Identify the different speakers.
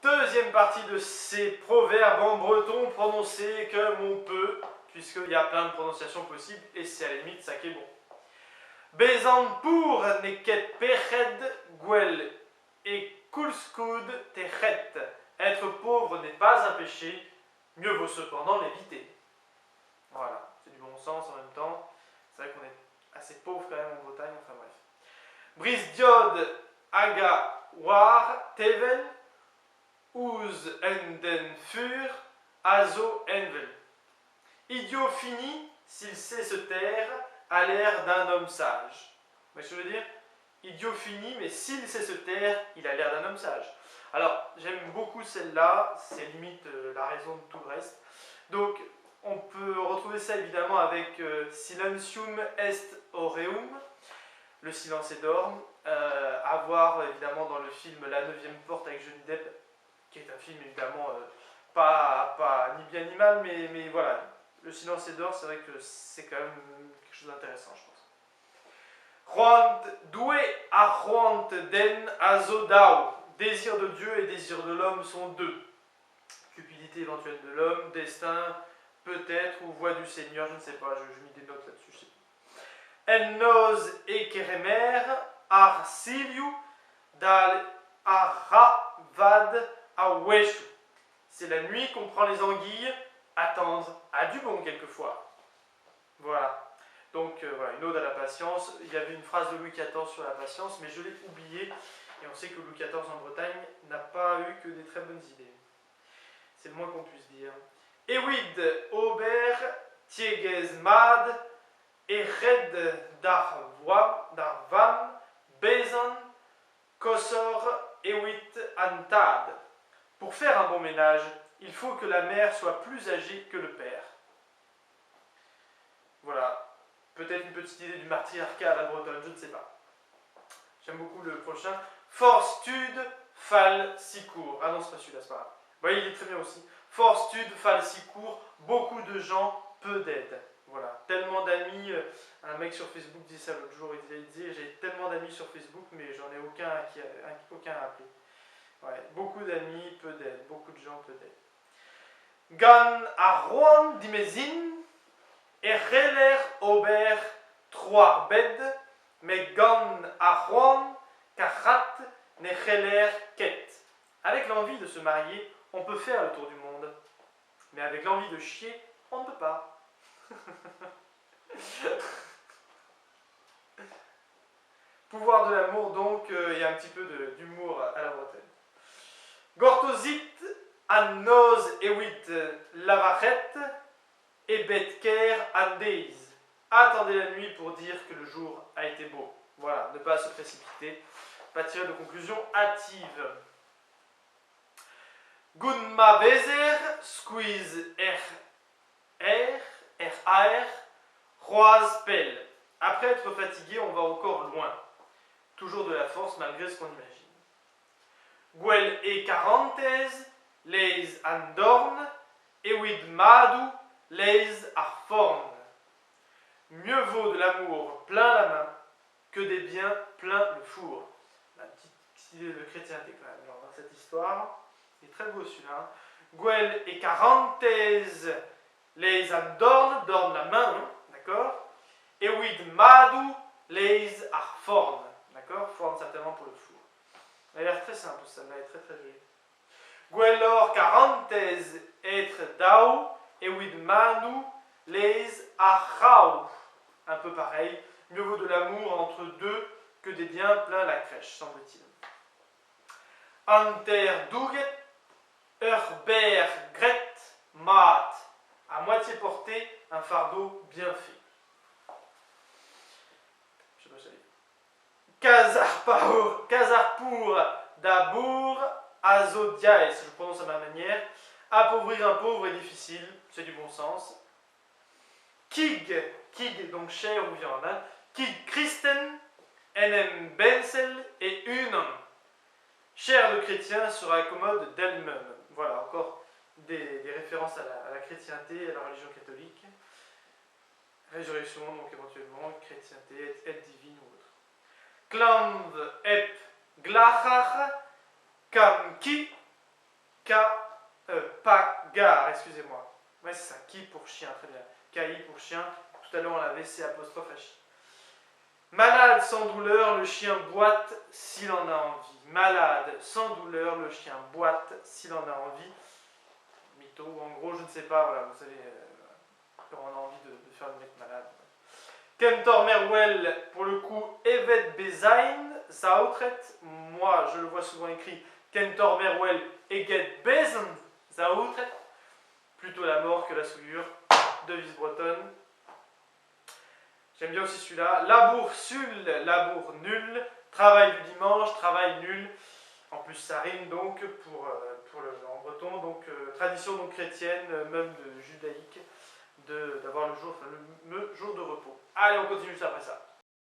Speaker 1: Deuxième partie de ces proverbes en breton prononcés comme on peut, puisqu'il y a plein de prononciations possibles et c'est à la limite ça qui est bon. Bezan pour neket peched gwel et kulskud techet. Être pauvre n'est pas un péché, mieux vaut cependant l'éviter. Voilà, c'est du bon sens en même temps. C'est vrai qu'on est assez pauvre quand même en Bretagne, enfin bref. Brise diode aga war tevel. Ouz en den fur, azo envel. Idiot fini, s'il sait se taire, a l'air d'un homme sage. Vous voyez ce que je veux dire? Idiot fini, mais s'il sait se taire, il a l'air d'un homme sage. Alors, j'aime beaucoup celle-là, c'est limite la raison de tout le reste. Donc, on peut retrouver ça évidemment avec silencium est aureum, le silence est d'orme, à voir évidemment dans le film La 9e porte avec Johnny Depp, qui est un film évidemment pas ni bien ni mal, mais voilà, le silence est d'or, c'est vrai que c'est quand même quelque chose d'intéressant, je pense. Juant doué a juant den azodao. Désir de Dieu et désir de l'homme sont deux. Cupidité éventuelle de l'homme, destin peut-être, ou voix du Seigneur, je ne sais pas, je mis des notes là-dessus, je sais pas. En nos e keremer arsiliu dal aravad aweshu. C'est la nuit qu'on prend les anguilles, attendre à du bon quelquefois. Voilà. Donc voilà, une ode à la patience. Il y avait une phrase de Louis XIV sur la patience, mais je l'ai oubliée. Et on sait que Louis XIV en Bretagne n'a pas eu que des très bonnes idées. C'est le moins qu'on puisse dire. Ewid ober tieges mad ered darvam bezan kosor ewit antad. Pour faire un bon ménage, il faut que la mère soit plus âgée que le père. Voilà. Peut-être une petite idée du matriarcat à la bretonne, je ne sais pas. J'aime beaucoup le prochain. Forstud fal si court. Ah non, c'est pas celui-là, c'est pas grave. Vous voyez, il est très bien aussi. Forstud fal si court. Beaucoup de gens, peu d'aide. Voilà. Tellement d'amis. Un mec sur Facebook disait ça l'autre jour. Il disait j'ai tellement d'amis sur Facebook, mais j'en ai aucun à appeler. Ouais. Beaucoup d'amis, peu d'aide. Beaucoup de gens, peu d'aide. Gan a roan dimezin. Et reler ober trois bed, mais gan a Juan, karat ne reler ket. Avec l'envie de se marier, on peut faire le tour du monde. Mais avec l'envie de chier, on ne peut pas. Pouvoir de l'amour, donc, il y a un petit peu d'humour à la bretonne. Gortosit an nos ewit lavachet. Et betker andeis. Attendez la nuit pour dire que le jour a été beau. Voilà, ne pas se précipiter, pas tirer de conclusions hâtives. Gunma bezer, squeeze roise pelle. Après être fatigué, on va encore loin. Toujours de la force malgré ce qu'on imagine. Gwel e quarantes, leis andorn, ewid madu, leis arforn. Mieux vaut de l'amour plein la main que des biens plein le four. La petite idée de chrétienté quand même dans cette histoire. Il est très beau celui-là. Gwel et quarantes leis adorn, dorn la main, hein, d'accord. Et wid madu leis arforn, d'accord. Forn certainement pour le four. Elle a l'air très simple celle-là, elle est très très jolie. Gwelor quarantes être dao. Et with manu les achau. Un peu pareil. Mieux vaut de l'amour entre deux que des biens plein la crèche, semble-t-il. Anter duget, herber gret, mat. À moitié porté, un fardeau bien fait. Je sais pas si Kazarpour dabour azodiaes. Je prononce à ma manière. Appauvrir un pauvre est difficile, c'est du bon sens. Kig donc chair ou viande. Hein. Kig Christen, enem bensel et unum. Chair de chrétien sera commode d'elle-même. Voilà, encore des références à la chrétienté, à la religion catholique. Résurrection, donc éventuellement, chrétienté, aide divine ou autre. Klamv ep glachach, kam ki Pagar, excusez-moi. Ouais, c'est ça, qui pour chien, très bien. KI pour chien, tout à l'heure on l'avait, C apostrophe H. Malade sans douleur, le chien boite s'il en a envie. Malade sans douleur, le chien boite s'il en a envie. Mytho, en gros, je ne sais pas, voilà, vous savez, quand on a envie de faire le mec malade. Kentor Merwell, pour le coup, Evet Bezain, Zautret. Moi, je le vois souvent écrit Kentor Merwell, Eget Bezen, Zautret. Plutôt la mort que la souillure, devise bretonne. J'aime bien aussi celui-là. Labour sul, labour nul. Travail du dimanche, travail nul. En plus, ça rime donc en breton. Donc, tradition donc chrétienne, même judaïque, d'avoir le jour de repos. Allez, on continue juste après ça.